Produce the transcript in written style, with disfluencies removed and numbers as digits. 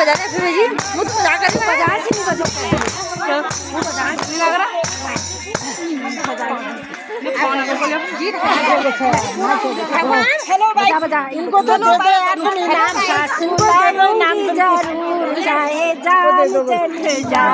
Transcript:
बजा रहे फिर जी मुझ को बजा कर बजा ही नहीं बजा वो बजा नहीं लग रहा हेलो भाई बजा इनको तो दे दो यार तुम इनाम इनको इनाम जरूर जाए जान चले जा